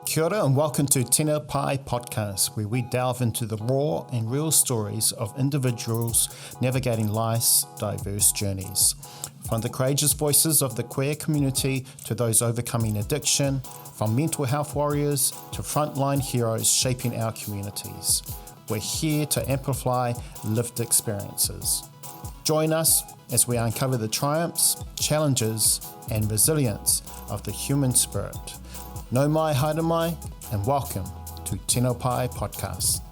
Kia ora and welcome to Tino Pai Podcast, where we delve into the raw and real stories of individuals navigating life's diverse journeys. From the courageous voices of the queer community to those overcoming addiction, from mental health warriors to frontline heroes shaping our communities. We're here to amplify lived experiences. Join us as we uncover the triumphs, challenges, and resilience of the human spirit. No mai, haere mai, and welcome to Tino Pai Podcast.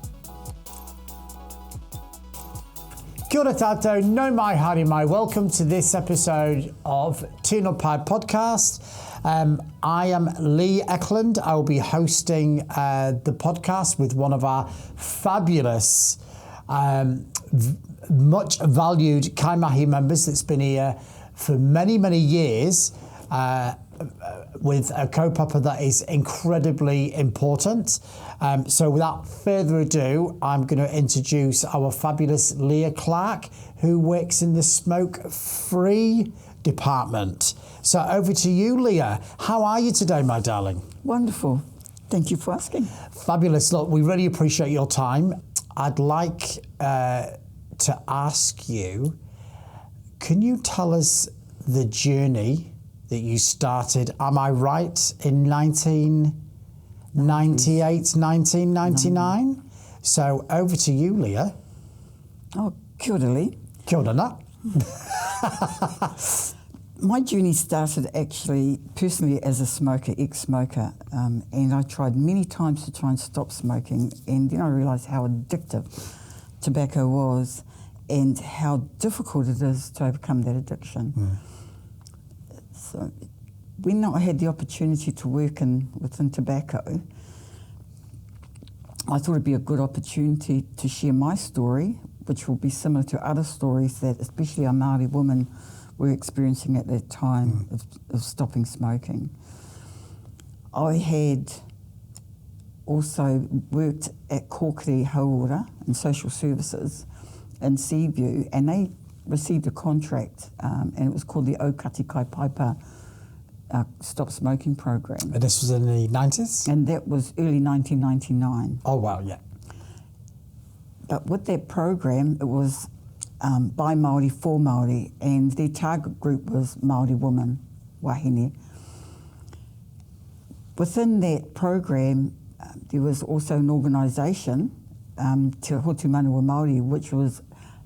Kia ora tātou, no mai, haere mai. Welcome to this episode of Tino Pai Podcast. I am Lee Eklund. I will be hosting the podcast with one of our fabulous, much valued Kaimahi members that's been here for many, many years. With a kaupapa that is incredibly important. So without further ado, I'm going to introduce our fabulous Leah Clark, who works in the Smokefree department. So over to you, Leah. How are you today, my darling? Wonderful. Thank you for asking. Fabulous. Look, we really appreciate your time. I'd like to ask you, can you tell us the journey that you started, am I right, in 1998, 1999? So over to you, Leah. Oh, kia ora, Lee. Kia ora na. My journey started actually personally as a smoker, ex-smoker, and I tried many times to try and stop smoking, and then I realised how addictive tobacco was and how difficult it is to overcome that addiction. So when I had the opportunity to work within tobacco, I thought it'd be a good opportunity to share my story, which will be similar to other stories that especially our Māori women were experiencing at that time of stopping smoking. I had also worked at Kōrero Hauora in social services in Seaview, and they received a contract, and it was called the Aotearoa Stop Smoking Program. And this was in the 90s? And that was early 1999. Oh, wow, yeah. But with that program, it was by Māori for Māori, and their target group was Māori women, wahine. Within that program, there was also an organisation, Te Hotu Manawa Māori, which was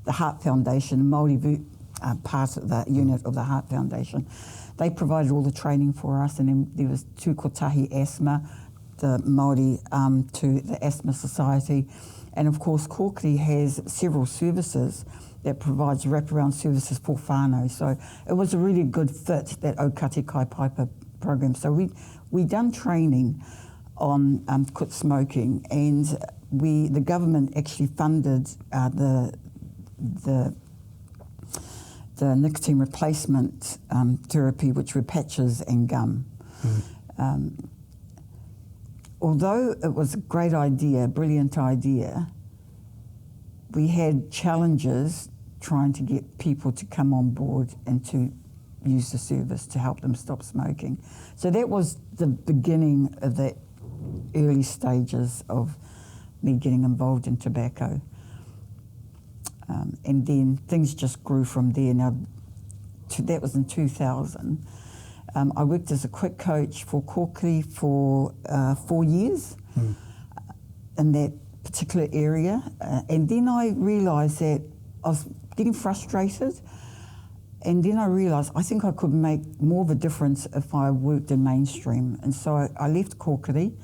the Heart Foundation, Māori part of the unit of the Heart Foundation. They provided all the training for us, and then there was Tū Kotahi Asthma, the Māori to the Asthma Society, and of course Kōrero has several services that provides wraparound services for whānau. So it was a really good fit, that Aotearoa program. So we done training on quit smoking, and the government actually funded the nicotine replacement therapy, which were patches and gum. Although it was a great idea, brilliant idea, we had challenges trying to get people to come on board and to use the service to help them stop smoking. So that was the beginning of the early stages of me getting involved in tobacco. And then things just grew from there. Now, that was in 2000. I worked as a quit coach for Kōrero for 4 years in that particular area. And then I realised that I was getting frustrated. And then I realised I think I could make more of a difference if I worked in mainstream. And so I left Kōrero.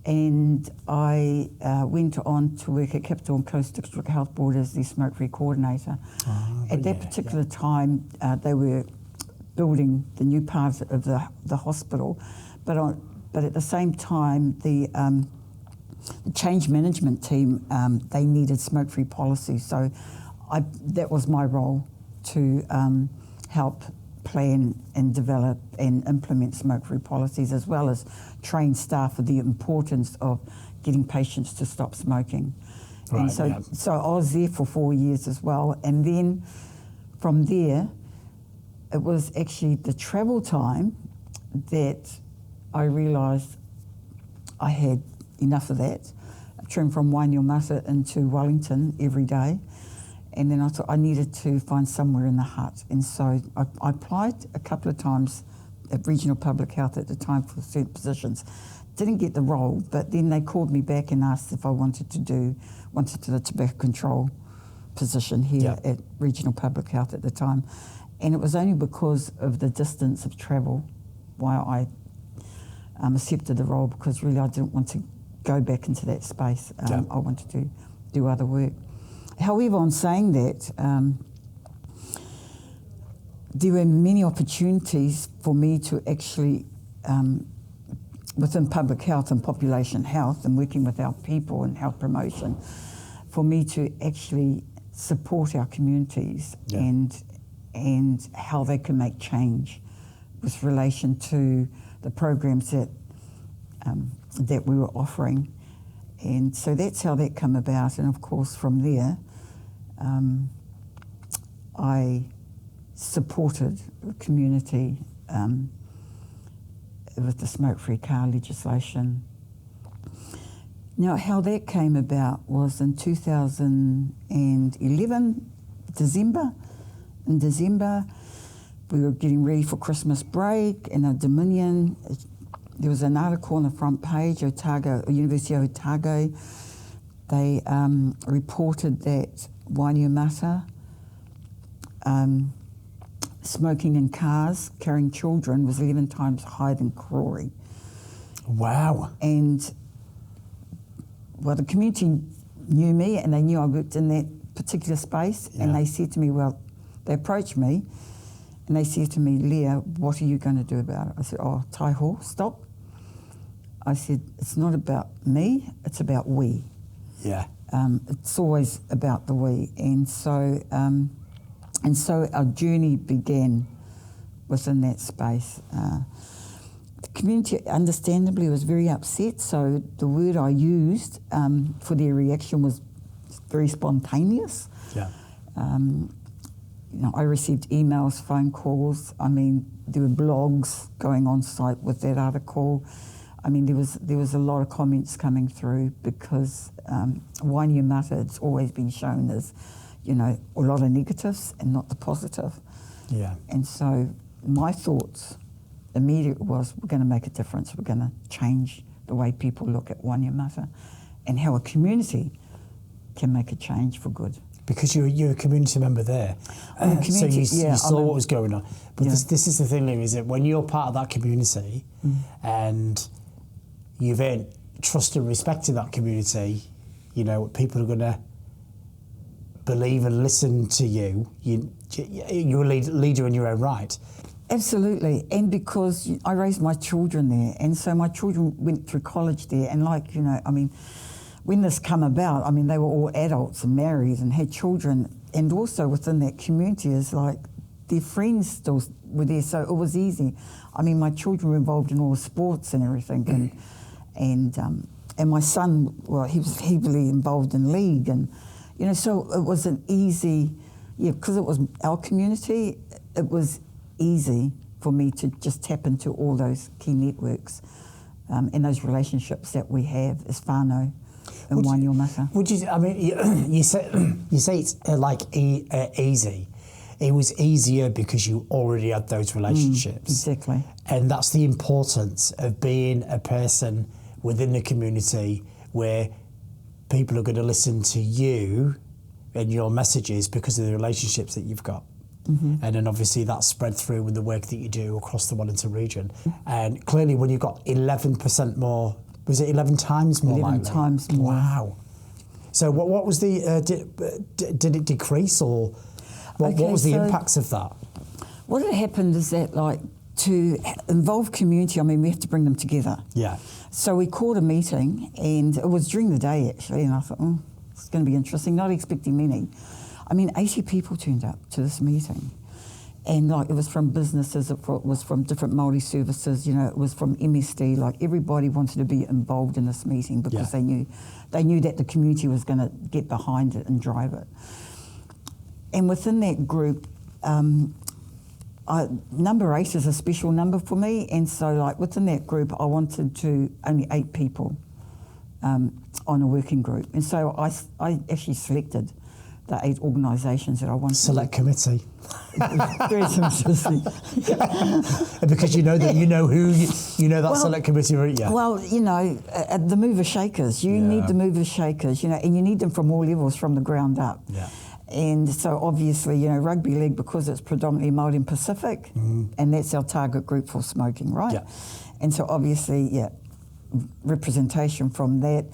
And I went on to work at Capital and Coast District Health Board as the Smokefree coordinator. At that particular time, they were building the new part of the hospital, but at the same time, the change management team, they needed smoke-free policy. So that was my role to help plan and develop and implement smoke-free policies, as well as train staff for the importance of getting patients to stop smoking. Right, and so I was there for 4 years as well. And then from there, it was actually the travel time that I realised I had enough of that. I turned from Wainuiomata into Wellington every day. And then I thought I needed to find somewhere in the hut. And so I applied a couple of times at Regional Public Health at the time for certain positions. Didn't get the role, but then they called me back and asked if I wanted to do the tobacco control position here at Regional Public Health at the time. And it was only because of the distance of travel why I accepted the role, because really I didn't want to go back into that space. I wanted to do other work. However, on saying that, there were many opportunities for me to actually, within public health and population health and working with our people and health promotion, for me to actually support our communities and how they can make change with relation to the programs that we were offering. And so that's how that came about. And of course, from there, I supported the community with the smoke-free car legislation. Now, how that came about was in 2011, December. In December, we were getting ready for Christmas break in our Dominion. There was an article on the front page, University of Otago. They reported that Wainuiomata, smoking in cars, carrying children, was 11 times higher than Kōrero. Wow. And, well, the community knew me and they knew I worked in that particular space, and they said to me, they approached me and they said to me, Leah, what are you going to do about it? I said, Taiho, stop. I said, it's not about me, it's about we. Yeah. It's always about the we. And so our journey began within that space. The community, understandably, was very upset, so the word I used for their reaction was very spontaneous. Yeah. I received emails, phone calls. I mean, there were blogs going on site with that article. I mean, there was a lot of comments coming through because Wainuiomata, it's always been shown as, a lot of negatives and not the positive. Yeah. And so my thoughts immediately was, we're going to make a difference. We're going to change the way people look at Wainuiomata and how a community can make a change for good. Because you're a community member there, so you saw what was going on. But this is the thing, Leah, is that when you're part of that community and you've earned trust and respect in that community, people are going to believe and listen to you. You're a leader in your own right. Absolutely, and because I raised my children there, and so my children went through college there, and when this came about, they were all adults and married and had children, and also within that community is like their friends still were there, so it was easy. My children were involved in all the sports and everything, and my son, he was heavily involved in league, and so it was an easy, because it was our community, it was easy for me to just tap into all those key networks and those relationships that we have as whānau. You say it's easy. It was easier because you already had those relationships. Exactly. And that's the importance of being a person within the community where people are going to listen to you and your messages because of the relationships that you've got. Mm-hmm. And then obviously that's spread through with the work that you do across the Wellington region. And clearly when you've got 11% more, was it 11 times more? 11 times more. Wow. So what was the, did it decrease or what was the impacts of that? What had happened is that to involve community, we have to bring them together. Yeah. So we called a meeting, and it was during the day actually, and I thought, it's going to be interesting, not expecting many. 80 people turned up to this meeting. And it was from businesses, it was from different Māori services, it was from MSD, everybody wanted to be involved in this meeting because they knew that the community was going to get behind it and drive it. And within that group, number 8 is a special number for me, and so like within that group, I wanted to only 8 people on a working group, and so I actually selected the 8 organisations that I wanted. Select committee. Very simplistic. Because you know that that select committee route. Yeah. Well, the mover shakers. You need the mover shakers. And you need them from all levels, from the ground up. Yeah. And so obviously, rugby league, because it's predominantly Māori and Pacific, and that's our target group for smoking, right? Yeah. And so obviously, representation from that.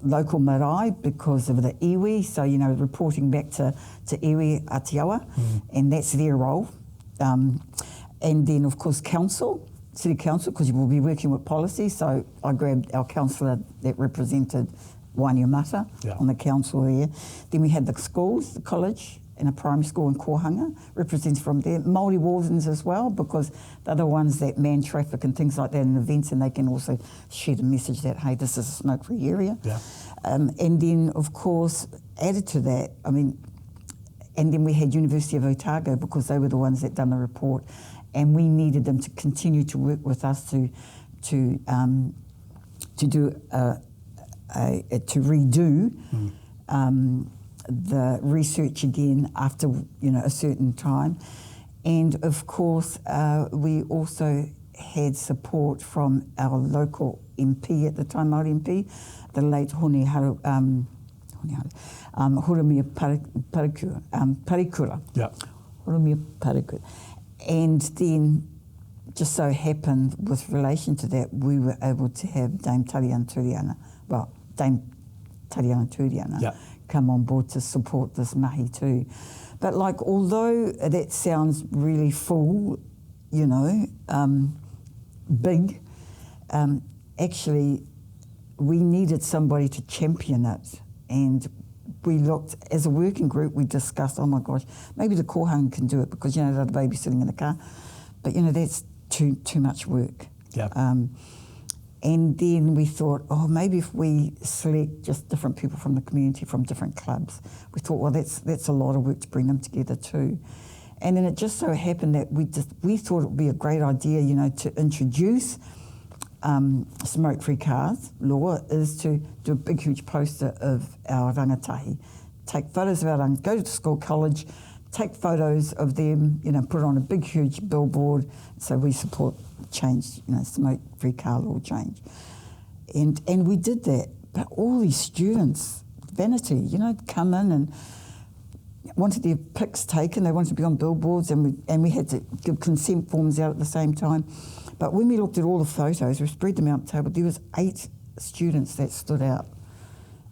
Local marae because of the iwi, so reporting back to iwi Aotearoa, and that's their role. And then of course city council, because you will be working with policy. So I grabbed our councillor that represented Wainuiomata on the council there. Then we had the schools, the college, and a primary school in Kohanga, represented from there. Māori wardens as well, because they're the ones that man traffic and things like that in events, and they can also share the message that, hey, this is a smoke-free area. Yeah. And then, of course, added to that, and then we had University of Otago, because they were the ones that done the report, and we needed them to continue to work with us to redo the research again after a certain time, and of course we also had support from our local MP at the time, Māori MP, the late Horomia Parikura. Yeah. Horomia Parikura, and then just so happened with relation to that, we were able to have Dame Tariana Turiana come on board to support this mahi too. But although that sounds really full, big, actually we needed somebody to champion it. And we looked, as a working group, we discussed, oh my gosh, maybe the Kohanga can do it, because, they're the baby sitting in the car. But, that's too much work. Yeah. And then we thought, maybe if we select just different people from the community, from different clubs, we thought, well, that's a lot of work to bring them together too. And then it just so happened that we thought it would be a great idea, to introduce smoke-free cars law, is to do a big, huge poster of our rangatahi, take photos of our rangatahi, go to the school, college, take photos of them, put it on a big, huge billboard. So we support change, smoke-free car law change. And we did that. But all these students, vanity, come in and wanted their pics taken. They wanted to be on billboards, and we had to give consent forms out at the same time. But when we looked at all the photos, we spread them out on the table, there was 8 students that stood out.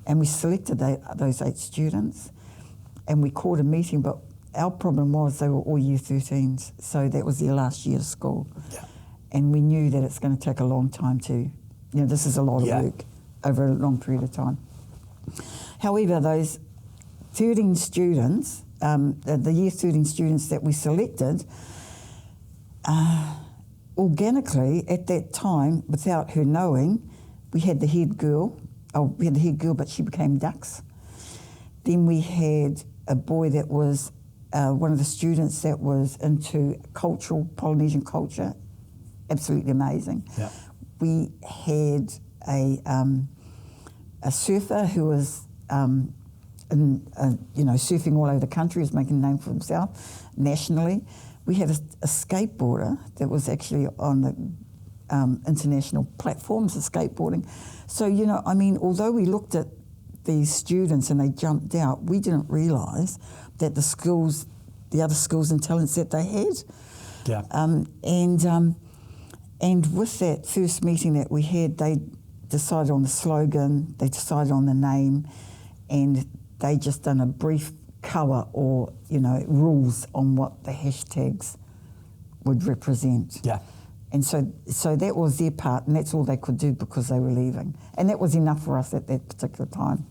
And we selected those 8 students, and we called a meeting, but our problem was they were all year 13s, so that was their last year of school. Yeah. And we knew that it's going to take a long time to, this is a lot of work over a long period of time. However, those 13 students, the year 13 students that we selected, organically at that time, without her knowing, we had the head girl, but she became Dux. Then we had a boy that was one of the students that was into Polynesian culture, absolutely amazing. Yeah. We had a surfer who was surfing all over the country, was making a name for himself nationally. We had a skateboarder that was actually on the international platforms of skateboarding. So, although we looked at these students and they jumped out, we didn't realise that the other skills and talents that they had. Yeah. And with that first meeting that we had, they decided on the slogan, they decided on the name, and they just done a brief kawa or, rules on what the hashtags would represent. Yeah. And so that was their part, and that's all they could do because they were leaving. And that was enough for us at that particular time.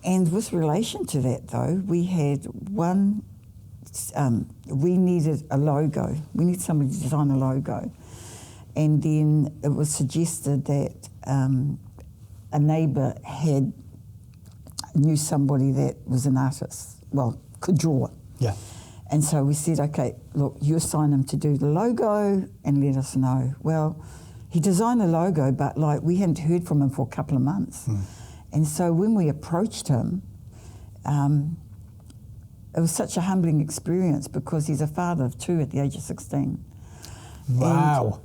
And with relation to that, though, we had we needed a logo. We needed somebody to design a logo. And then it was suggested that a neighbour knew somebody that was an artist, could draw. Yeah. And so we said, okay, look, you assign him to do the logo and let us know. Well, he designed the logo, but like we hadn't heard from him for a couple of months. And so when we approached him, it was such a humbling experience because he's a father of 2 at the age of 16. Wow.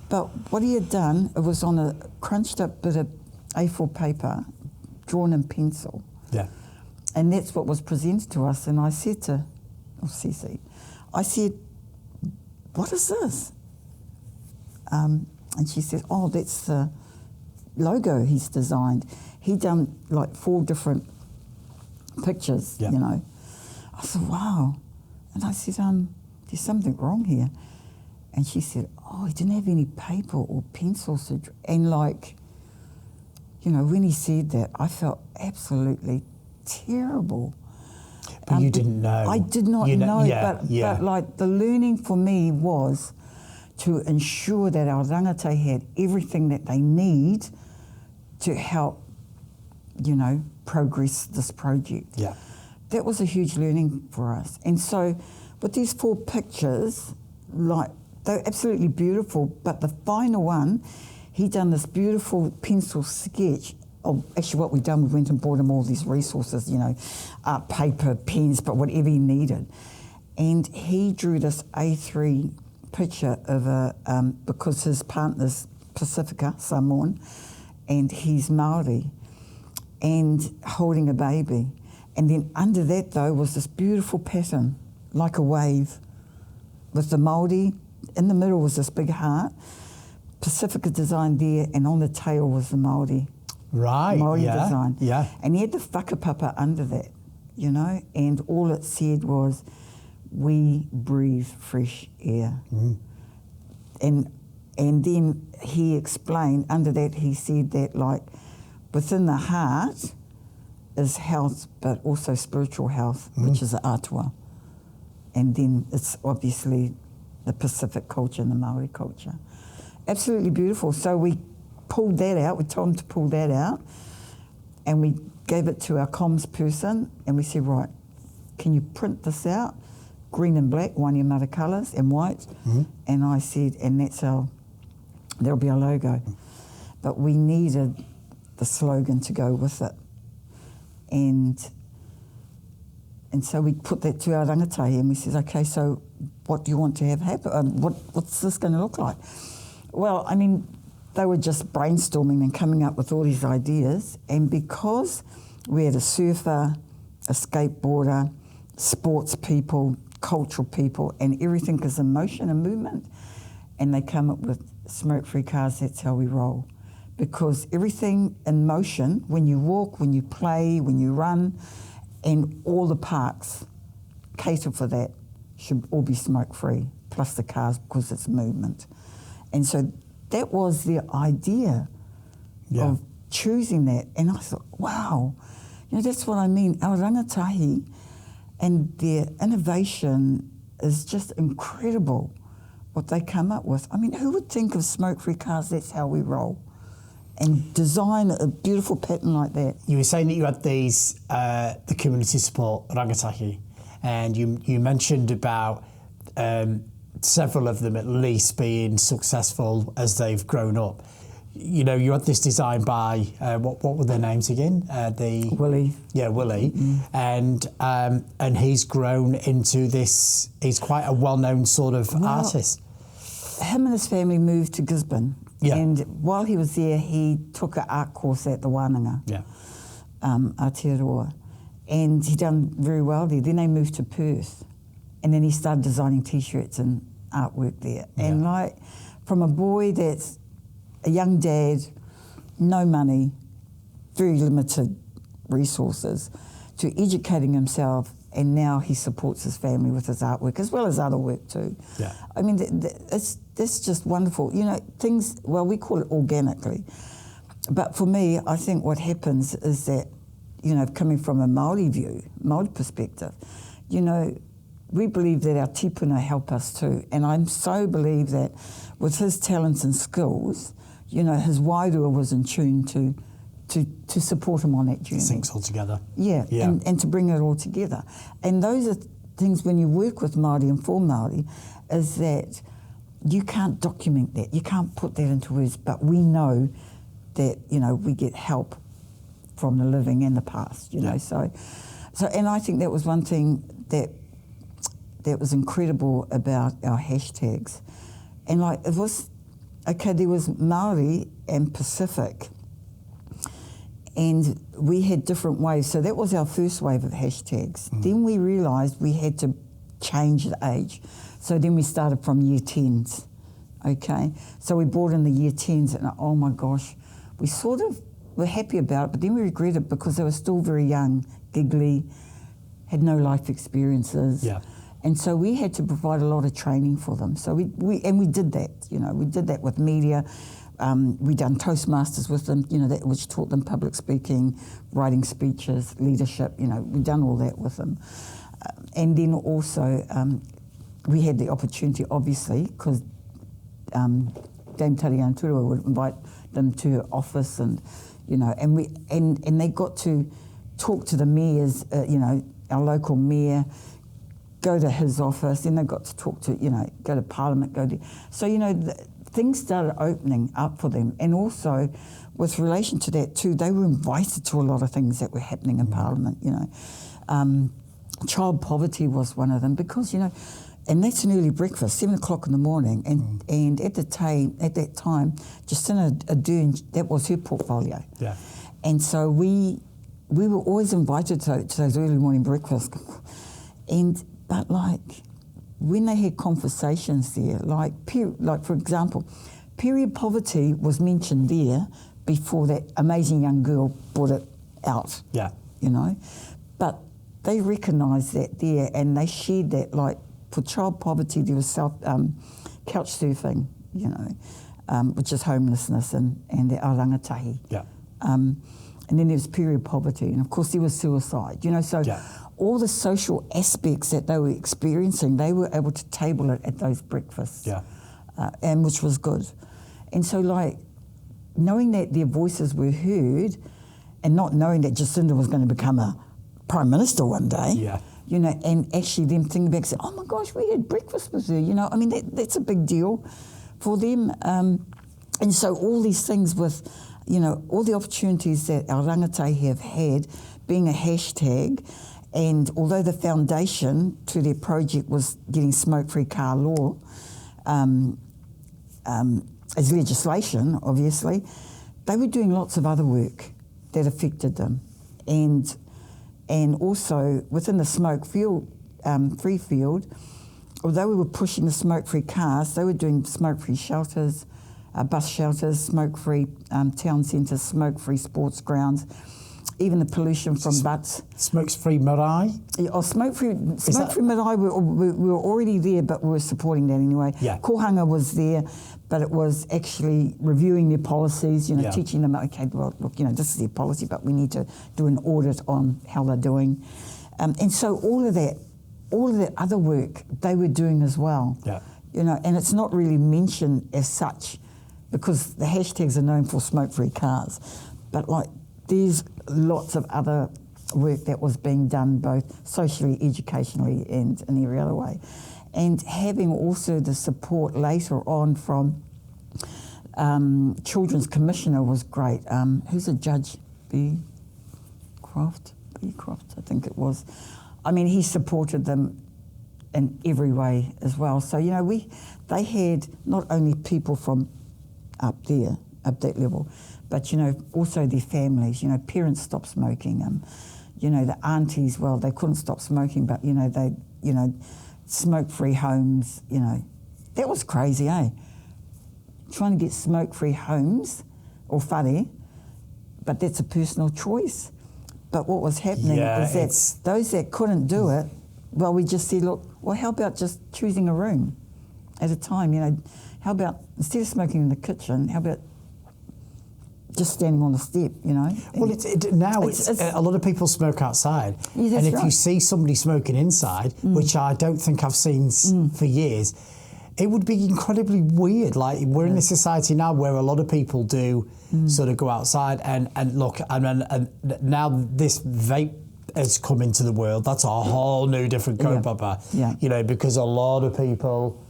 But what he had done, it was on a crunched up bit of A4 paper, drawn in pencil. Yeah. And that's what was presented to us. And I said to Sisi, I said, what is this? And she said, oh, that's the logo he's designed. He done like 4 different pictures, you know. I said, wow. And I said, there's something wrong here. And she said, oh, he didn't have any paper or pencils to draw. And like, you know, when he said that, I felt absolutely terrible. But you didn't know. I did not know, but like the learning for me was to ensure that our rangatahi had everything that they need to help, you know, progress this project. Yeah. That was a huge learning for us. And so with these 4 pictures, like, they're absolutely beautiful, but the final one, he done this beautiful pencil sketch of actually what we've done. We went and bought him all these resources, you know, paper, pens, but whatever he needed. And he drew this A3 picture of because his partner's Pacifica, Samoan, and he's Māori, and holding a baby. And then under that, though, was this beautiful pattern, like a wave, with the Māori. In the middle was this big heart, Pacifica design there, and on the tail was the Māori. Right, Māori design. Yeah. And he had the whakapapa under that, you know, and all it said was, we breathe fresh air. And then he explained, under that he said that, like, within the heart is health, but also spiritual health, which is the atua. And then it's obviously the Pacific culture and the Māori culture. Absolutely beautiful. So we pulled that out, we told him to pull that out, and we gave it to our comms person, and we said, right, can you print this out? Green and black, Wainuiomata colours, and white. And I said, and that'll be our logo. But we needed the slogan to go with it. And so we put that to our rangatahi, and we said, okay, so what do you want to have happen? What's this going to look like? Well, I mean, they were just brainstorming and coming up with all these ideas. And because we had a surfer, a skateboarder, sports people, cultural people, and everything is in motion and movement, and they come up with smoke-free cars, that's how we roll. Because everything in motion, when you walk, when you play, when you run, and all the parks cater for that, should all be smoke-free, plus the cars, because it's movement. And so that was the idea of choosing that. And I thought, wow, you know, that's what I mean. Our rangatahi and their innovation is just incredible, what they come up with. I mean, who would think of smoke-free cars, that's how we roll? And design a beautiful pattern like that. You were saying that you had these, the community support rangatahi, and you mentioned about several of them at least being successful as they've grown up. You know, you had this design by, what were their names again? Willie. Yeah, Willie. And he's grown into this, he's quite a well-known sort of artist. Him and his family moved to Gisborne. Yeah. And while he was there, he took an art course at the Wānanga, Aotearoa. And he done very well there. Then they moved to Perth. And then he started designing T-shirts and artwork there. Yeah. And like, from a boy that's a young dad, no money, very limited resources, to educating himself, and now he supports his family with his artwork, as well as other work too. Yeah. I mean, that's just wonderful. You know, things, well, we call it organically. But for me, I think what happens is that, you know, coming from a Māori view, Māori perspective, you know, we believe that our tipuna help us too. And I so believe that with his talents and skills, you know, his wairua was in tune to support him on that journey. Syncs all together. Yeah. And to bring it all together. And those are things when you work with Māori and for Māori is that you can't document that. You can't put that into words, but we know that, we get help from the living and the past, you know. So, and I think that was one thing that was incredible about our hashtags. And it was, there was Māori and Pacific, and we had different waves. So that was our first wave of hashtags. Then we realised we had to change the age. So then we started from year 10s, okay? So we brought in the year 10s, and oh my gosh, we sort of were happy about it, but then we regretted it because they were still very young, giggly, had no life experiences. Yeah. And so we had to provide a lot of training for them. So we did that, we did that with media. We done Toastmasters with them, which taught them public speaking, writing speeches, leadership, we done all that with them. And then also we had the opportunity, obviously, because Dame Tariana Turua would invite them to her office and they got to talk to the mayors, our local mayor, go to his office, then they got to talk to, go to Parliament, so, things started opening up for them. And also, with relation to that too, they were invited to a lot of things that were happening in Parliament, Child poverty was one of them because, and that's an early breakfast, 7 o'clock in the morning. And at that time, Jacinta Ardern, that was her portfolio. Yeah. And so we were always invited to those early morning breakfasts. But when they had conversations there, for example, period poverty was mentioned there before that amazing young girl brought it out. Yeah. But they recognised that there and they shared that, for child poverty, there was couch surfing, which is homelessness and the rangatahi. Yeah. And then there was period poverty, and of course there was suicide. So all the social aspects that they were experiencing, they were able to table it at those breakfasts. Yeah. And which was good. And so knowing that their voices were heard, and not knowing that Jacinta was going to become a Prime Minister one day. Yeah. And actually them thinking back and say, oh my gosh, we had breakfast with her, that's a big deal for them. And so all these things with, all the opportunities that our rangatahi have had, being a hashtag, and although the foundation to their project was getting smoke-free car law as legislation, obviously, they were doing lots of other work that affected them. And also within the smoke-free field, although we were pushing the smoke-free cars, they were doing smoke-free shelters, bus shelters, smoke-free town centres, smoke-free sports grounds, even the pollution from butts. Smoke-free marae? Smoke-free marae, we were already there, but we were supporting that anyway. Yeah. Kohanga was there, but it was actually reviewing their policies, teaching them, okay, well, look, this is their policy, but we need to do an audit on how they're doing. And so all of that other work they were doing as well. Yeah. And it's not really mentioned as such because the hashtags are known for smoke-free cars. But there's lots of other work that was being done both socially, educationally and in every other way. And having also the support later on from Children's Commissioner was great. Who's a judge? B. Croft, I think it was. He supported them in every way as well. So, they had not only people from up that level, but, also their families. Parents stopped smoking. The aunties, well, they couldn't stop smoking, but, they, smoke-free homes, that was crazy, eh? Trying to get smoke-free homes or whare, but that's a personal choice. But what was happening is that those that couldn't do it, well, we just said, look, well, how about just choosing a room at a time, How about, instead of smoking in the kitchen, how about just standing on the step, Well, it's a lot of people smoke outside. Yeah, and if you see somebody smoking inside, which I don't think I've seen for years, it would be incredibly weird. We're in a society now where a lot of people do sort of go outside and look, and now this vape has come into the world. That's a whole new different kaupapa. Yeah. You know, because a lot of people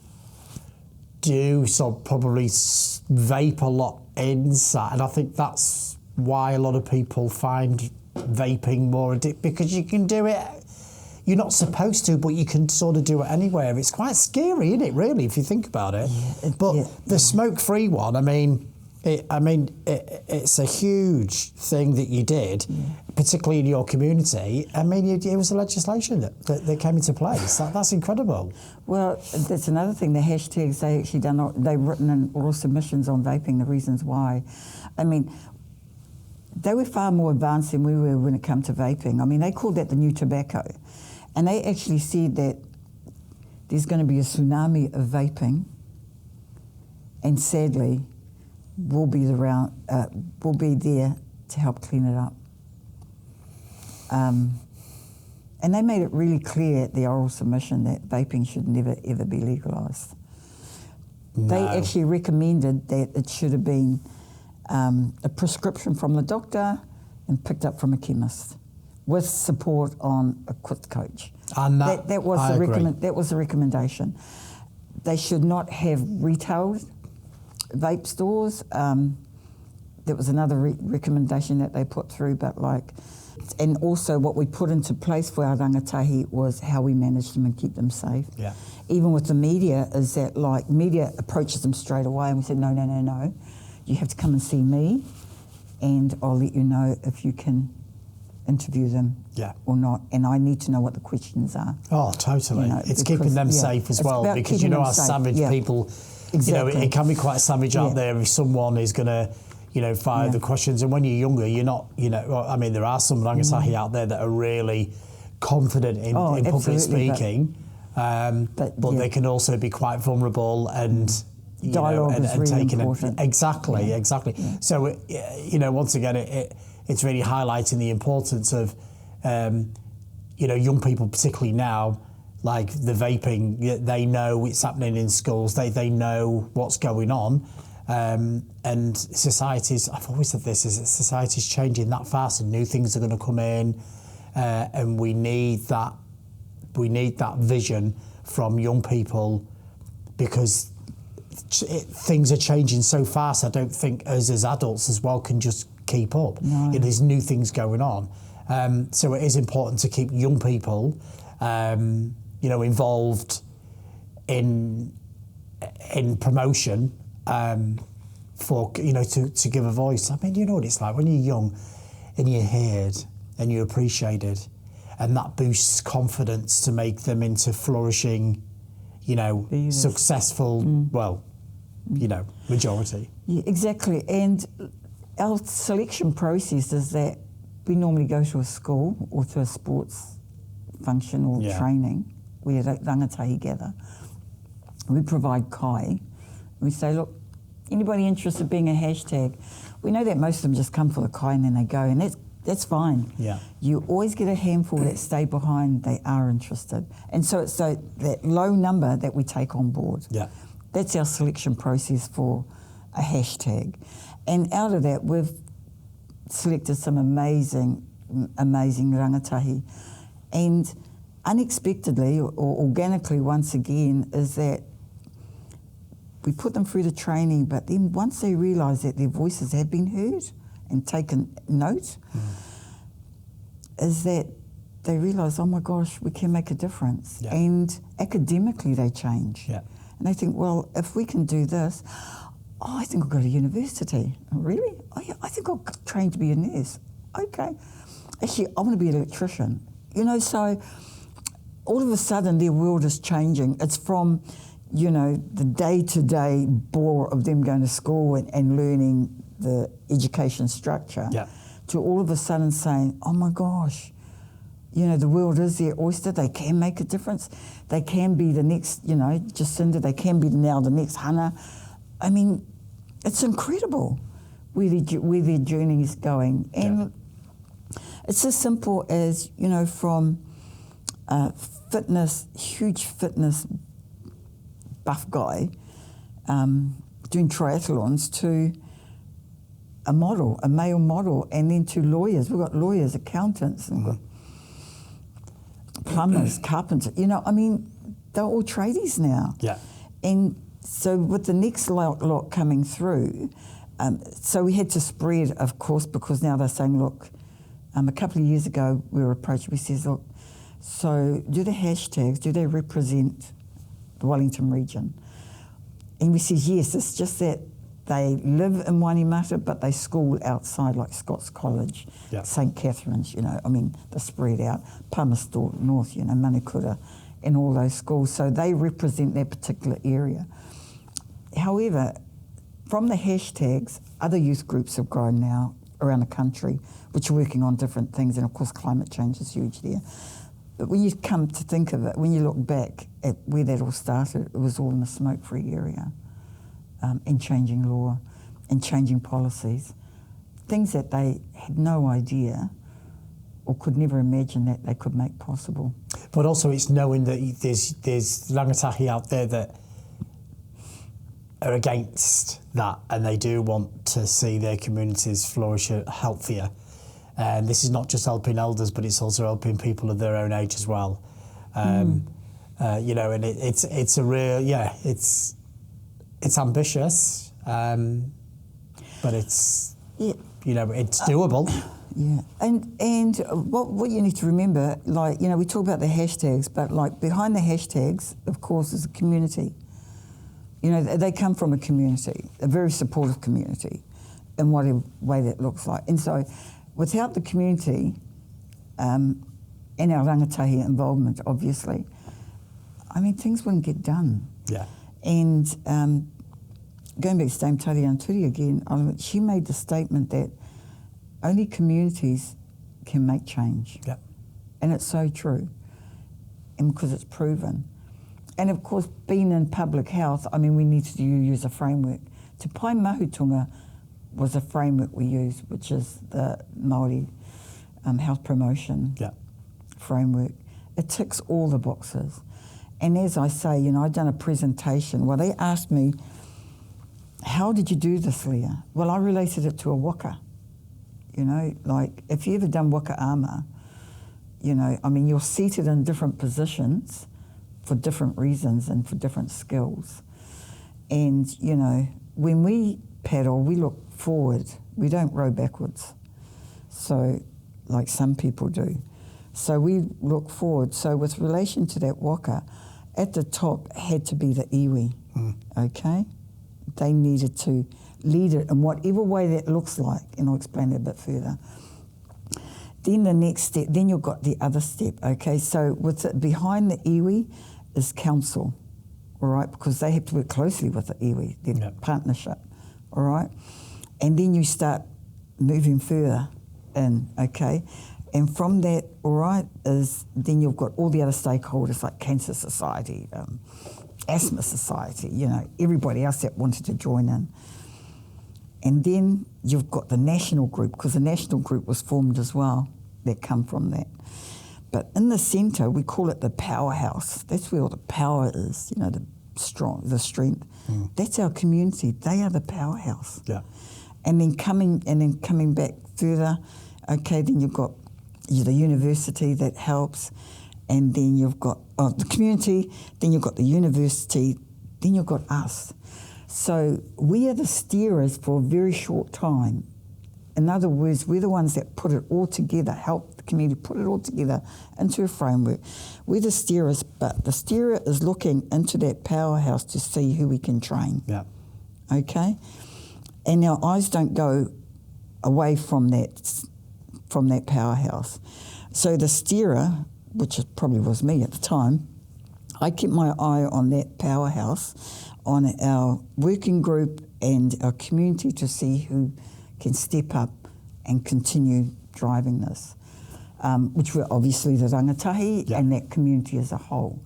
do probably vape a lot inside, and I think that's why a lot of people find vaping more addictive, because you can do it. You're not supposed to, but you can sort of do it anywhere. It's quite scary, isn't it? Really, if you think about it. But the smoke-free one, it's a huge thing that you did, particularly in your community. I mean, it was a legislation that came into place. That's incredible. Well, that's another thing. The hashtags, they've written in oral submissions on vaping, the reasons why. I mean, they were far more advanced than we were when it came to vaping. I mean, they called that the new tobacco. And they actually said that there's going to be a tsunami of vaping, and sadly, we'll be there to help clean it up. And they made it really clear at the oral submission that vaping should never, ever be legalised. No. They actually recommended that it should have been a prescription from the doctor and picked up from a chemist, with support on a quit coach. And that was the recommendation. They should not have retail vape stores. That was another recommendation that they put through, and also what we put into place for our rangatahi was how we manage them and keep them safe. Yeah. Even with the media, is that media approaches them straight away, and we said, no, you have to come and see me, and I'll let you know if you can interview them or not, and I need to know what the questions are. Oh, totally. It's keeping them safe as well, because how savage people, exactly. It can be quite savage out there if someone is going to, fire the questions. And when you're younger, you're not, there are some rangatahi out there that are really confident in public speaking, but they can also be quite vulnerable and dialogue is really important. Exactly. Yeah. So, once again, it's really highlighting the importance of, young people, particularly now, like the vaping. They know it's happening in schools. They know what's going on, and society's. I've always said this: is that society's changing that fast, and new things are going to come in, and we need that vision from young people, because things are changing so fast. I don't think us as adults as well can just keep up. No. There's new things going on, so it is important to keep young people, involved in promotion, for to give a voice. I mean, you know what it's like when you're young and you're heard and you're appreciated, and that boosts confidence to make them into flourishing, successful. Majority. Yeah, exactly, and our selection process is that we normally go to a school or to a sports function or training where rangatahi gather. We provide kai. We say, look, anybody interested in being a hashtag? We know that most of them just come for the kai and then they go, and that's fine. Yeah. You always get a handful that stay behind, they are interested. And so it's that low number that we take on board. Yeah. That's our selection process for a hashtag. And out of that, we've selected some amazing rangatahi. And unexpectedly or organically, once again, is that we put them through the training, but then once they realise that their voices have been heard and taken note, is that they realise, oh my gosh, we can make a difference. Yeah. And academically they change. Yeah. And they think, well, if we can do this, I think I'll go to university. Oh, really? Oh, yeah, I think I'll train to be a nurse. Okay. Actually, I want to be an electrician. So all of a sudden their world is changing. It's from, the day-to-day bore of them going to school and learning the education structure to all of a sudden saying, oh my gosh, the world is their oyster. They can make a difference. They can be the next, Jacinda. They can be now the next Hannah. I mean, it's incredible where their journey is going. And it's as simple as, from huge fitness buff guy doing triathlons to a male model, and then to lawyers. We've got lawyers, accountants, and plumbers, carpenters, I mean, they're all tradies now. Yeah. And so with the next lot coming through, so we had to spread, of course, because now they're saying, look, a couple of years ago we were approached, we says, look, so do the hashtags, do they represent the Wellington region? And we says, yes, it's just that they live in Wainuiomata, but they school outside, like Scots College, St. Catherine's, I mean, they're spread out, Palmerston North, Manukura, and all those schools. So they represent that particular area. However, from the hashtags, other youth groups have grown now around the country, which are working on different things, and of course climate change is huge there. But when you come to think of it, when you look back at where that all started, it was all in the smoke-free area, and changing law and changing policies, things that they had no idea or could never imagine that they could make possible. But also it's knowing that there's rangatahi out there that are against that, and they do want to see their communities flourish healthier. And this is not just helping elders, but it's also helping people of their own age as well. And it's a real, it's ambitious, but it's it's doable. Yeah, and what you need to remember, we talk about the hashtags, but behind the hashtags, of course, is a community. They come from a community, a very supportive community, in whatever way that looks like. And so, without the community and our rangatahi involvement, obviously, I mean, things wouldn't get done. Yeah. And going back to Dame Tari Anturi again, she made the statement that only communities can make change. Yeah. And it's so true, and because it's proven. And of course, being in public health, I mean, we need to use a framework. Te Pai Mahutunga was a framework we used, which is the Māori health promotion framework. It ticks all the boxes. And as I say, I've done a presentation. Well, they asked me, how did you do this, Leah? Well, I related it to a waka. If you ever done waka ama, I mean, you're seated in different positions for different reasons and for different skills. And, when we paddle, we look forward. We don't row backwards. So, like some people do. So we look forward. So with relation to that waka, at the top had to be the iwi, okay? They needed to lead it in whatever way that looks like, and I'll explain it a bit further. Then the next step, then you've got the other step, okay? So behind the iwi is council, all right? Because they have to work closely with the iwi, their partnership, all right? And then you start moving further in, okay? And from that, all right, is then you've got all the other stakeholders like Cancer Society, Asthma Society, everybody else that wanted to join in. And then you've got the national group, because the national group was formed as well, that come from that. But in the centre, we call it the powerhouse. That's where all the power is, the strength. That's our community. They are the powerhouse. Yeah. And then coming back further, okay, then you've got the university that helps, and then you've got the community, then you've got the university, then you've got us. So we are the steerers for a very short time. In other words, we're the ones that put it all together, help the community put it all together into a framework. We're the steerers, but the steerer is looking into that powerhouse to see who we can train. Yeah. Okay? And our eyes don't go away from that powerhouse. So the steerer, which probably was me at the time, I kept my eye on that powerhouse, on our working group and our community to see who can step up and continue driving this, which were obviously the rangatahi and that community as a whole.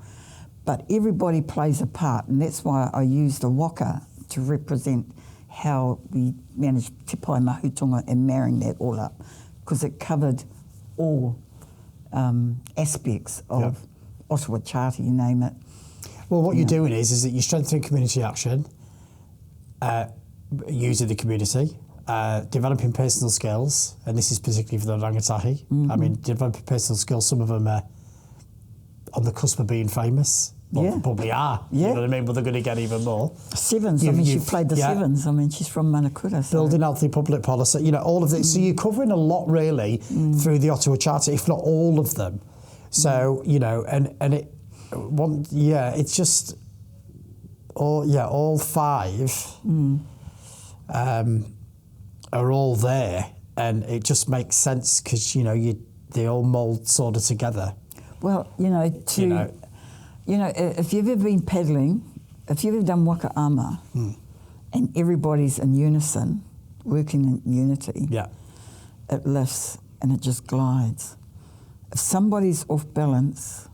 But everybody plays a part, and that's why I used the waka to represent how we managed Te Pai Mahutunga and marrying that all up, because it covered all aspects of Ottawa Charter, you name it. Well, what you're doing is that you're strengthening community action, using the community, developing personal skills, and this is particularly for the rangatahi. I mean, developing personal skills, some of them are on the cusp of being famous. Well, they probably are. Yeah. You know what I mean? But they're going to get even more. Sevens. She played the Sevens. I mean, she's from Manakura. So. Building healthy public policy. You know, all of this. So you're covering a lot, really, through the Ottawa Charter, if not all of them. So, you know, and it's just, all five are all there. And it just makes sense because, you know, they all mould sort of together. Well, if you've ever been paddling, if you've ever done waka ama and everybody's in unison, working in unity, it lifts and it just glides. If somebody's off balance,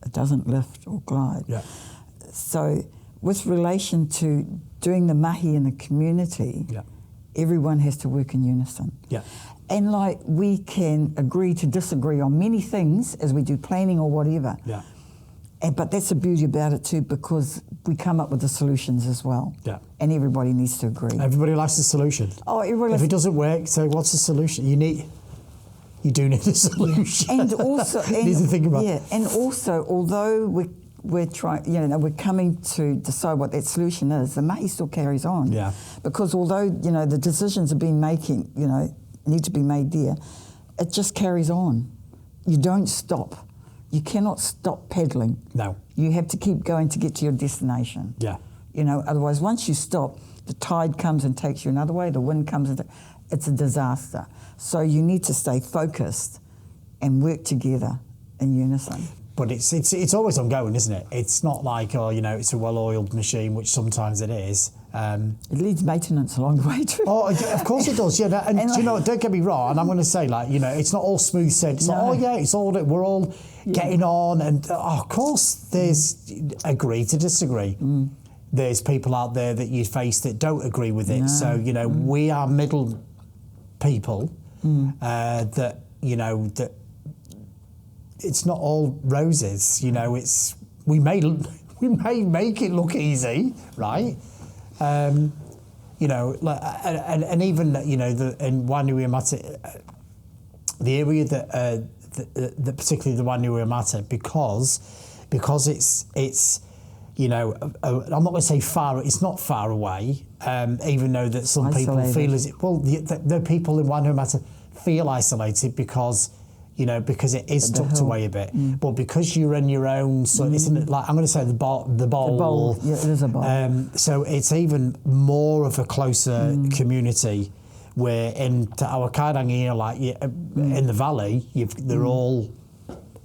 it doesn't lift or glide. Yeah. So with relation to doing the mahi in the community, everyone has to work in unison. Yeah. And we can agree to disagree on many things as we do planning or whatever. Yeah. But that's the beauty about it too, because we come up with the solutions as well. Yeah. And everybody needs to agree. Everybody likes the solution. Oh, everybody. If it doesn't work, so what's the solution? You do need a solution. And also, you need to think about. Yeah, and also, although we're trying, we're coming to decide what that solution is, the mahi still carries on. Yeah. Because although the decisions have been need to be made there, it just carries on. You don't stop. You cannot stop paddling. No. You have to keep going to get to your destination. Yeah. Otherwise, once you stop, the tide comes and takes you another way, the wind comes and it's a disaster. So you need to stay focused and work together in unison. But it's always ongoing, isn't it? It's not like, it's a well-oiled machine, which sometimes it is. It needs maintenance along the way too. Oh, of course it does. Yeah, and don't get me wrong. And I'm going to say, it's not all smooth said. It's it's all that we're all getting on, and of course, there's agree to disagree. There's people out there that you face that don't agree with it. No. So we are middle people that it's not all roses. It's we may make it look easy, right? And even in Wainuiomata, the area that particularly the Wainuiomata, because it's I'm not going to say far. It's not far away, even though that some isolated. People feel the people in Wainuiomata feel isolated because it is tucked away a bit. But because you're in your own, so isn't it I'm going to say the bowl. The bowl, yeah, it is a bowl. So it's even more of a closer community where in Te Awakarangi, in the valley, they're all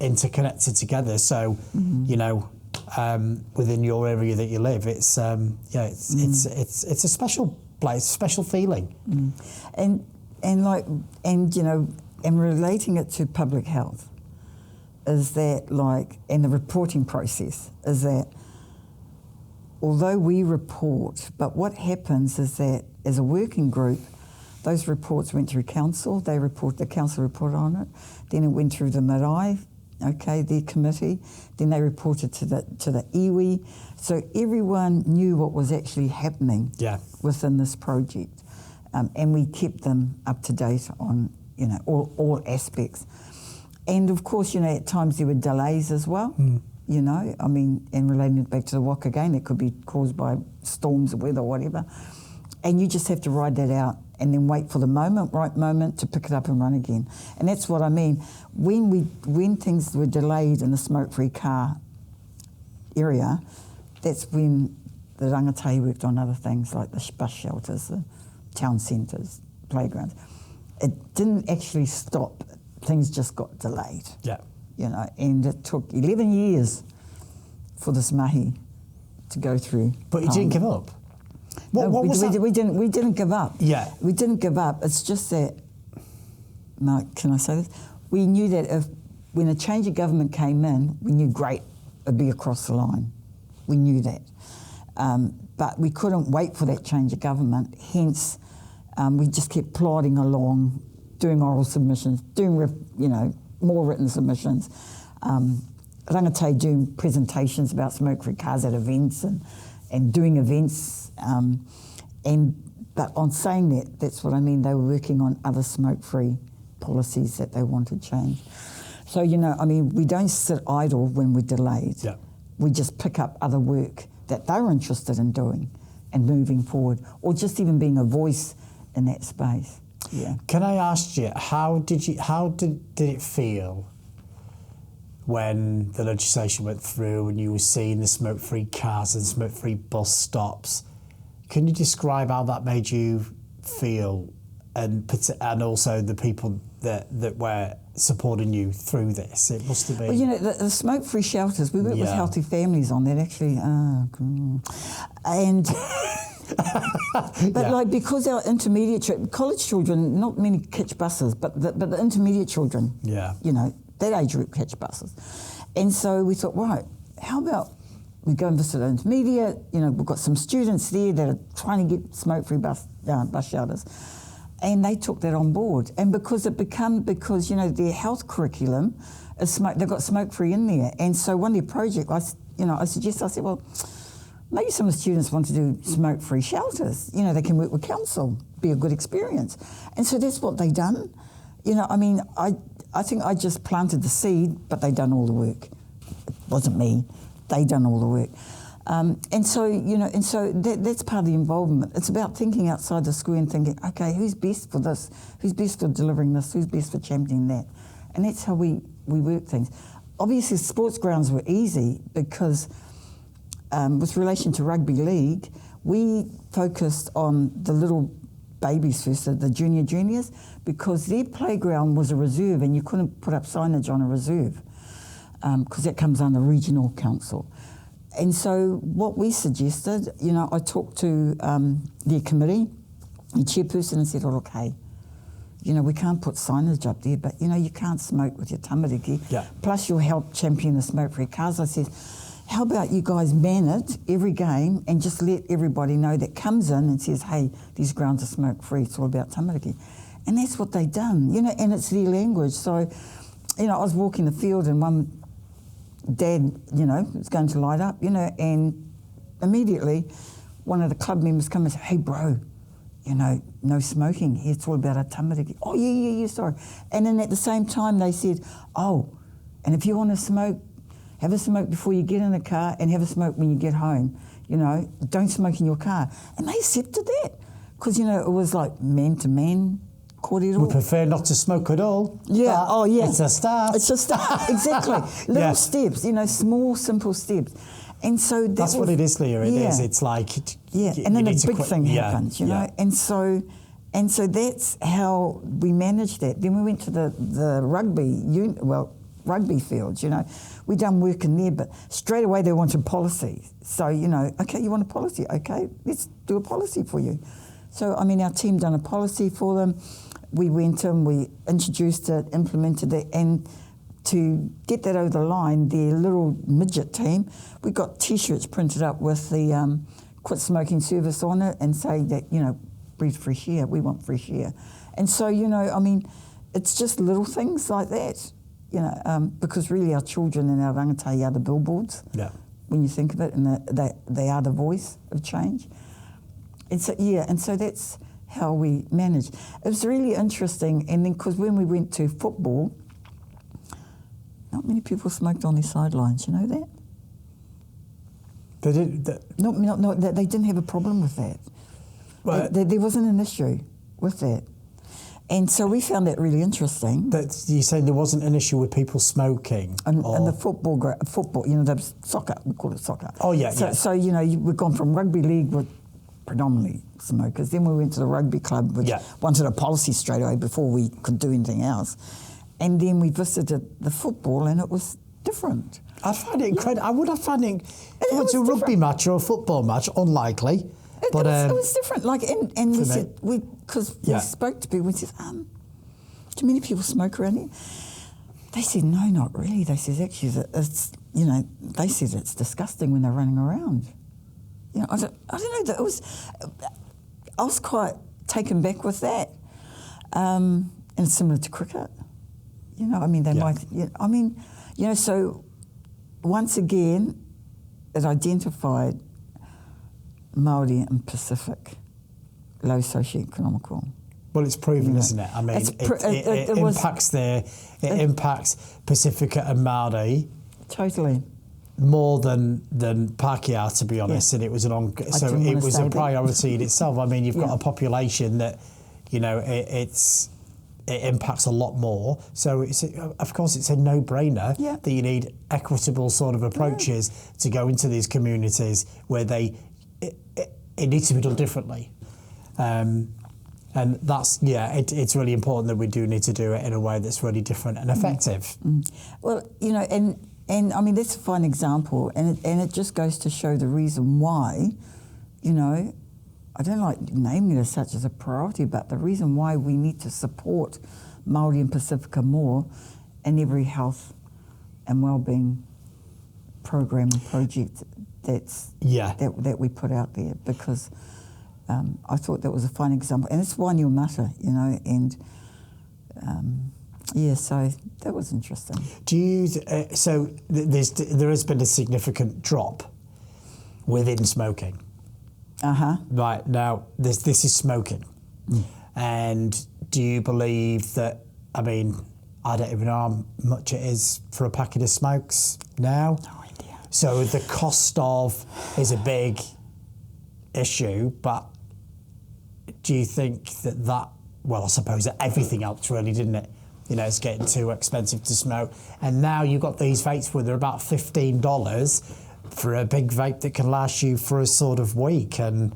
interconnected together. So, within your area that you live, it's a special place, special feeling. And relating it to public health is that and the reporting process is that although we report, but what happens is that as a working group, those reports went through council, the council reported on it, then it went through the marae, the committee, then they reported to the iwi, so everyone knew what was actually happening within this project, and we kept them up to date on all aspects. And of course, at times there were delays as well, and relating it back to the waka again, it could be caused by storms or weather or whatever. And you just have to ride that out and then wait for the right moment to pick it up and run again. And that's what I mean. When things were delayed in the smoke-free car area, that's when the rangatahi worked on other things like the bus shelters, the town centres, playgrounds. It didn't actually stop. Things just got delayed. Yeah. And it took 11 years for this mahi to go through. But you didn't give up? We didn't give up. Yeah. We didn't give up. It's just that, Mark, can I say this? We knew that when a change of government came in, we knew great, it'd be across the line. We knew that. But we couldn't wait for that change of government, hence we just kept plodding along, doing oral submissions, doing more written submissions, rangatahi doing presentations about smoke-free cars at events and doing events. But on saying that, that's what I mean. They were working on other smoke-free policies that they wanted changed. So, we don't sit idle when we're delayed. Yeah. We just pick up other work that they're interested in doing and moving forward, or just even being a voice in that space. Yeah. Can I ask you, how did it feel when the legislation went through and you were seeing the smoke-free cars and smoke-free bus stops? Can you describe how that made you feel, and also the people that were supporting you through this? It must have been... Well, the smoke-free shelters, we work with healthy families on that, actually. Oh, God. And... But because our intermediate college children, not many catch buses, but the intermediate children, that age group catch buses. And so we thought, right, how about we go and visit the intermediate? We've got some students there that are trying to get smoke-free bus shelters. And they took that on board. And because their health curriculum is they've got smoke-free in there. And so one of their projects, I said, well, maybe some of the students want to do smoke-free shelters. They can work with council, be a good experience. And so that's what they done. I think I just planted the seed, but they done all the work. It wasn't me. They done all the work. And so that's part of the involvement. It's about thinking outside the square and thinking, okay, who's best for this? Who's best for delivering this? Who's best for championing that? And that's how we work things. Obviously, sports grounds were easy because with relation to rugby league, we focused on the little babies first, the juniors, because their playground was a reserve and you couldn't put up signage on a reserve because that comes under regional council. And so what we suggested, I talked to their committee, the chairperson, and said, look, hey, we can't put signage up there, but, you can't smoke with your tamariki. Yeah. Plus you'll help champion the smoke-free cars. I said, how about you guys man it every game and just let everybody know that comes in and says, hey, these grounds are smoke-free, it's all about tamariki. And that's what they done, and it's their language. So, I was walking the field and one dad, was going to light up, and immediately one of the club members come and say, hey, bro, no smoking here, it's all about our tamariki. Oh, yeah, sorry. And then at the same time they said, oh, and if you want to smoke, have a smoke before you get in the car and have a smoke when you get home. Don't smoke in your car. And they accepted that because, it was like man-to-man, kōrero. We prefer not to smoke at all. Yeah, It's a start. It's a start, exactly. Little steps, small, simple steps. And so that's what it is, Leah. It is. It's like... and then a big thing happens, And so that's how we managed that. Then we went to the rugby fields, We done work in there, but straight away they wanted policy. So, okay, you want a policy? Okay, let's do a policy for you. So, our team done a policy for them. We went in, we introduced it, implemented it, and to get that over the line, their little midget team, we got T-shirts printed up with the quit smoking service on it and saying that, breathe fresh air, we want fresh air. And so, it's just little things like that. Because really our children and our rangatahi are the billboards when you think of it, and they are the voice of change. And so that's how we managed. It was really interesting, and then because when we went to football, not many people smoked on their sidelines, you know that? They didn't? No, they didn't have a problem with that. Well, there wasn't an issue with that. And so we found that really interesting. You saying there wasn't an issue with people smoking? And the football, the soccer, we call it soccer. Oh, yeah, So, we've gone from rugby league with predominantly smokers. Then we went to the rugby club, which wanted a policy straight away before we could do anything else. And then we visited the football and it was different. I find it incredible. I would have found it went to a rugby match or a football match, unlikely. It was different. And we said, because we spoke to people, we said, do many people smoke around here? They said, no, not really. They said, actually, it's, they said it's disgusting when they're running around. I don't know. I was quite taken back with that. And it's similar to cricket. They might, so once again, it identified Māori and Pacific, low socioeconomical. Well, it's proven, isn't it? I mean, it impacts Pacifica and Māori Totally. more than Pākehā, to be honest. And it was it was a priority in itself. I mean, you've got a population that, you know, it impacts a lot more. So of course it's a no-brainer that you need equitable sort of approaches to go into these communities where it needs to be done differently. And that's, it's really important that we do need to do it in a way that's really different and effective. Well, you know, and I mean, that's a fine example, and it just goes to show the reason why, you know, I don't like naming it as such as a priority, but the reason why we need to support Māori and Pacifica more in every health and wellbeing program and project that we put out there, because I thought that was a fine example, and it's Wainuiomata, you know, and so that was interesting. Do you? So there has been a significant drop within smoking. Right now, this is smoking, and do you believe that? I mean, I don't even know how much it is for a packet of smokes now. No idea. So the cost of is a big issue, but do you think that? Well, I suppose that everything else really, didn't it? You know, it's getting too expensive to smoke, and now you've got these vapes where they're about $15 for a big vape that can last you for a sort of week, and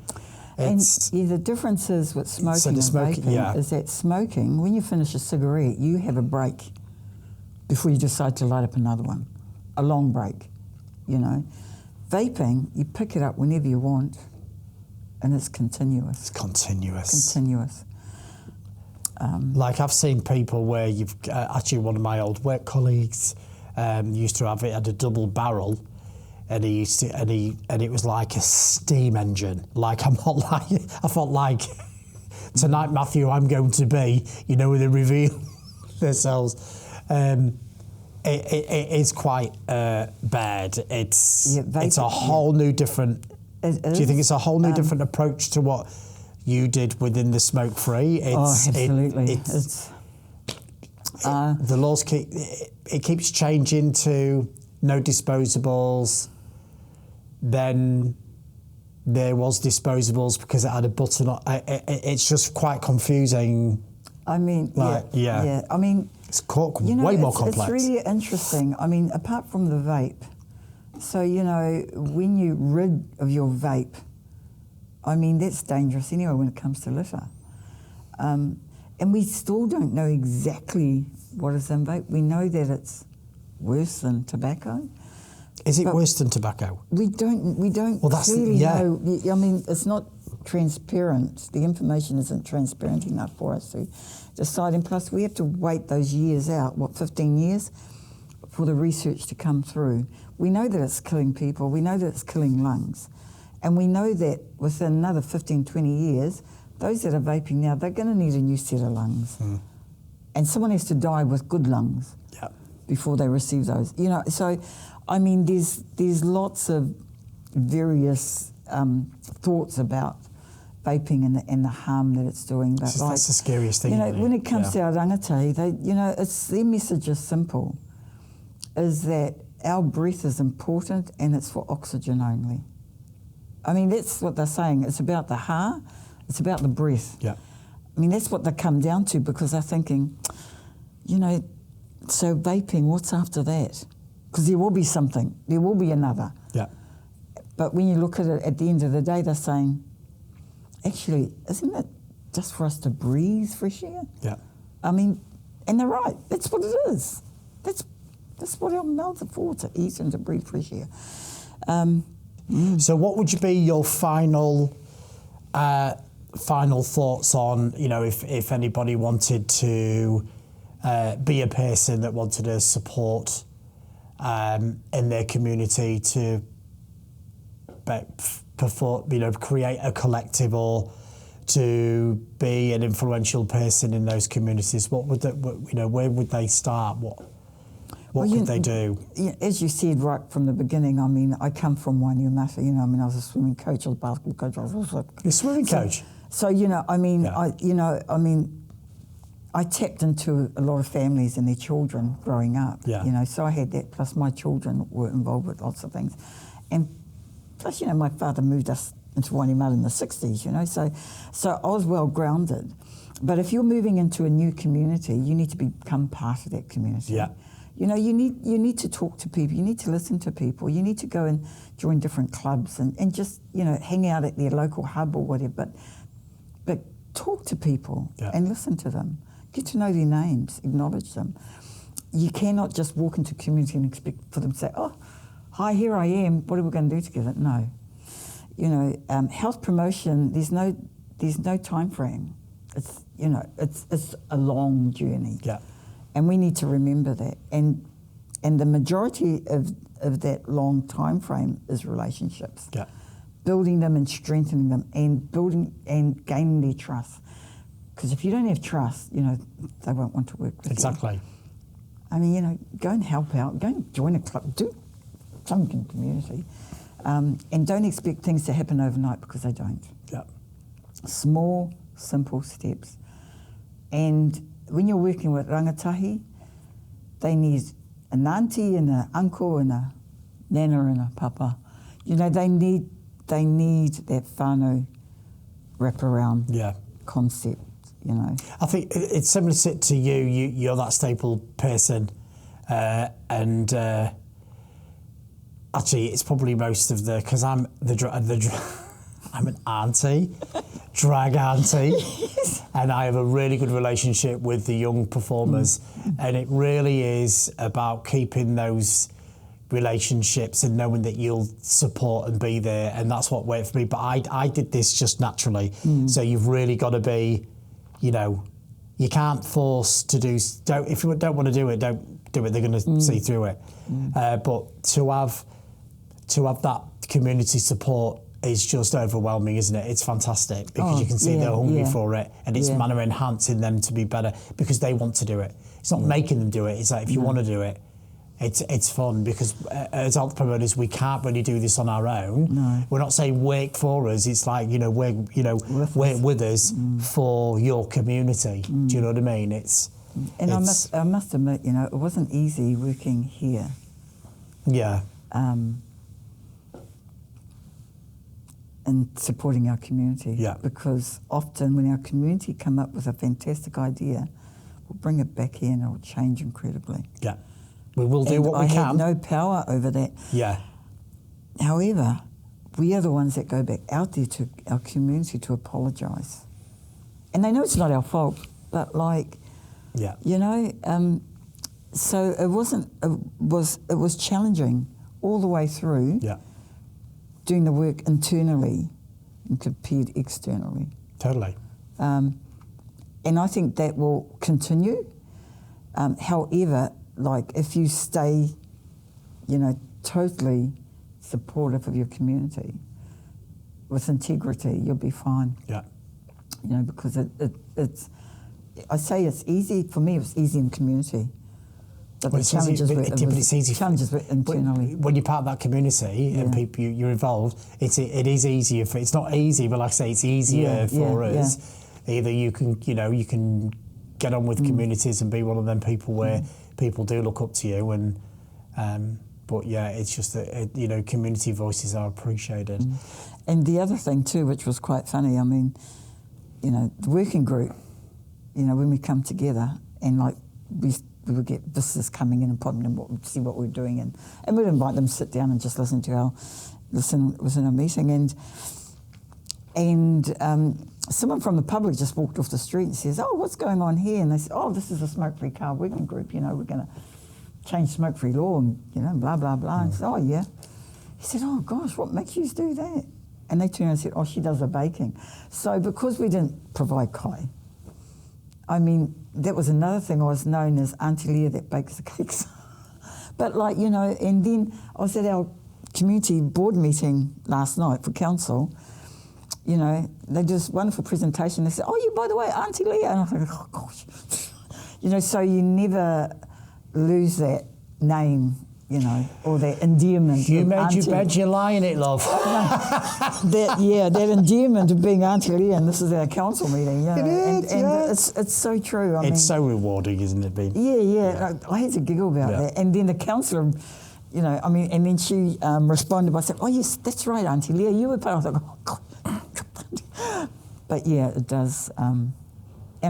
the difference is with smoking and vaping is that smoking, when you finish a cigarette, you have a break before you decide to light up another one, a long break, you know. Vaping, you pick it up whenever you want, and it's continuous. It's continuous. Continuous. Like I've seen people where you've actually one of my old work colleagues used to have it at a double barrel. And it was like a steam engine. Like I felt like tonight, Matthew, I'm going to be, you know, when they reveal themselves. It is quite bad. It's a whole new different. Do you think it's a whole new different approach to what you did within the smoke-free? Absolutely. The laws keeps changing to no disposables. Then there was disposables because it had a button on. It's just quite confusing. I mean, I mean, it's way more complex. It's really interesting. I mean, apart from the vape, so, you know, when you rid of your vape, I mean, that's dangerous anyway when it comes to litter. And we still don't know exactly what is in vape. We know that it's worse than tobacco. Is it worse than tobacco? We don't clearly know. I mean, it's not transparent. The information isn't transparent enough for us to decide. And plus, we have to wait those years out, 15 years, for the research to come through. We know that it's killing people. We know that it's killing lungs. And we know that within another 15, 20 years, those that are vaping now, they're going to need a new set of lungs. And someone has to die with good lungs before they receive those. You know, so, I mean, there's lots of various thoughts about vaping and the harm that it's doing. But that's the scariest thing. You know, when it comes to our rangatahi, their message is simple, is that our breath is important and it's for oxygen only. I mean, that's what they're saying. It's about the ha, it's about the breath. Yeah. I mean, that's what they come down to, because they're thinking, you know, so vaping, what's after that? Because there will be something, there will be another. Yeah. But when you look at it at the end of the day, they're saying, actually, isn't it just for us to breathe fresh air? Yeah. I mean, and they're right. That's what it is. That's what our mouths are for, to eat and to breathe fresh air. So what would be your final thoughts on, you know, if anybody wanted to be a person that wanted to support in their community to perform, you know, create a collective or to be an influential person in those communities, what would where would they start? What could they do? As you said right from the beginning, I mean, I come from Wainuiomata, you know, I mean, I was a swimming coach, I was a basketball coach, I was also... You're a swimming coach? So, I tapped into a lot of families and their children growing up, so I had that, plus my children were involved with lots of things. And plus, my father moved us into Wainuiomata in the 60s, so I was well grounded. But if you're moving into a new community, you need to become part of that community. Yeah. You need to talk to people, you need to listen to people, you need to go and join different clubs and just, hang out at their local hub or whatever, but talk to people and listen to them. Get to know their names, acknowledge them. You cannot just walk into a community and expect for them to say, oh, hi, here I am, what are we going to do together? No. Health promotion, there's no time frame. It's, it's a long journey. Yeah. And we need to remember that. And the majority of that long time frame is relationships. Yeah. Building them and strengthening them and building and gaining their trust. Because if you don't have trust, they won't want to work with you. Exactly. I mean, go and help out, go and join a club, do something in the community. And don't expect things to happen overnight, because they don't. Yeah. Small, simple steps. And when you're working with rangatahi, they need an auntie and an uncle and a nana and a papa. They need that whānau wraparound concept, I think it's similar to you. You're that staple person, and actually, it's probably most of because I'm I'm an auntie, drag auntie, and I have a really good relationship with the young performers, and it really is about keeping those relationships and knowing that you'll support and be there, and that's what worked for me. But I did this just naturally, so you've really got to be, you can't force to do. If you don't want to do it, don't do it. They're going to see through it. But to have that community support is just overwhelming, isn't it? It's fantastic because you can see they're hungry for it, and it's manner enhancing them to be better because they want to do it. It's not making them do it. It's like if you want to do it, it's fun because as health promoters we can't really do this on our own. No. We're not saying work for us. It's like work with us for your community. Do you know what I mean? I must admit, it wasn't easy working here. Yeah. And supporting our community. Yeah. Because often when our community come up with a fantastic idea, we'll bring it back in and it'll change incredibly. Yeah. We will do what we can. I have no power over that. Yeah. However, we are the ones that go back out there to our community to apologise. And they know it's not our fault, but so it was challenging all the way through. Yeah. Doing the work internally and compared externally. Totally. And I think that will continue. However, if you stay, totally supportive of your community with integrity, you'll be fine. Yeah. Because it's, I say it's easy, for me it was easy in community. But the challenges were internally. When you're part of that community and people you're involved, it is easier. It's not easy, but like I say, it's easier for us. Yeah. Either you can get on with communities and be one of them people where people do look up to you, and but it's just that community voices are appreciated. And the other thing too, which was quite funny, I mean, the working group, when we come together and we would get visitors coming in and popping in, see what we're doing, and we'd invite them to sit down and just listen to our meeting, and someone from the public just walked off the street and says, "Oh, what's going on here?" And they said, "Oh, this is a smoke-free car working group. We're going to change smoke-free law and blah blah blah." And I said, "Oh yeah." He said, "Oh gosh, what makes you do that?" And they turned around and said, "Oh, she does the baking." So because we didn't provide kai, I mean, that was another thing. I was known as Auntie Leah that bakes the cakes. But and then I was at our community board meeting last night for council. They did this wonderful presentation. They said, "Oh, you, by the way, Auntie Leah." And I was like, "Oh gosh." So you never lose that name or that endearment. You of made your auntie. bed, you lie in it, love. that endearment of being Auntie Leah, and this is our council meeting. It is, and it's so true. I mean, It's so rewarding, isn't it, Bean? Yeah. I had to giggle about that. And then the councillor, and then she responded by saying, "Oh yes, that's right, Auntie Leah, you were part of." I was like, "Oh God." But yeah, it does. And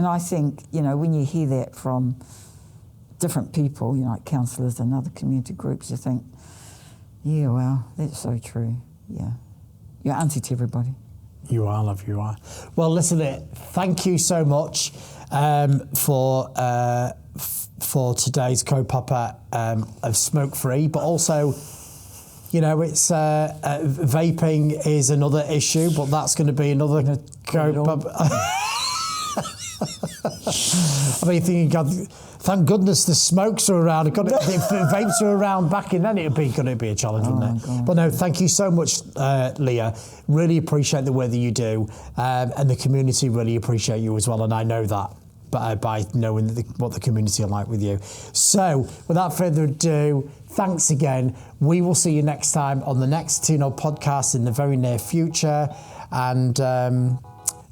I think when you hear that from different people, like councillors and other community groups, you think, yeah, wow, that's so true. Yeah, you're auntie to everybody. You are, love, you are. Well, listen, thank you so much for today's kaupapa of Smoke-Free, but also, it's vaping is another issue, but that's going to be another kaupapa. I mean, thinking, God, thank goodness the smokes are around. If vapes are around back in then, it'd be a challenge, wouldn't it? God. But no, thank you so much, Leah. Really appreciate the work that you do, and the community really appreciate you as well. And I know that by knowing what the community are like with you. So, without further ado, thanks again. We will see you next time on the next Tino podcast in the very near future. And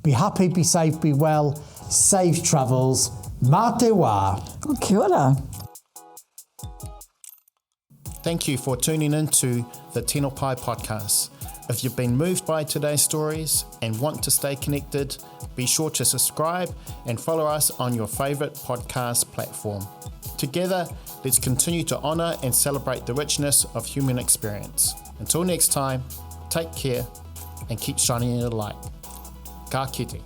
be happy, be safe, be well. Safe travels. Mā te wā. Oh, kia ora. Thank you for tuning in to the Tino Pai Podcast. If you've been moved by today's stories and want to stay connected, be sure to subscribe and follow us on your favourite podcast platform. Together, let's continue to honour and celebrate the richness of human experience. Until next time, take care and keep shining your light. Ka kite.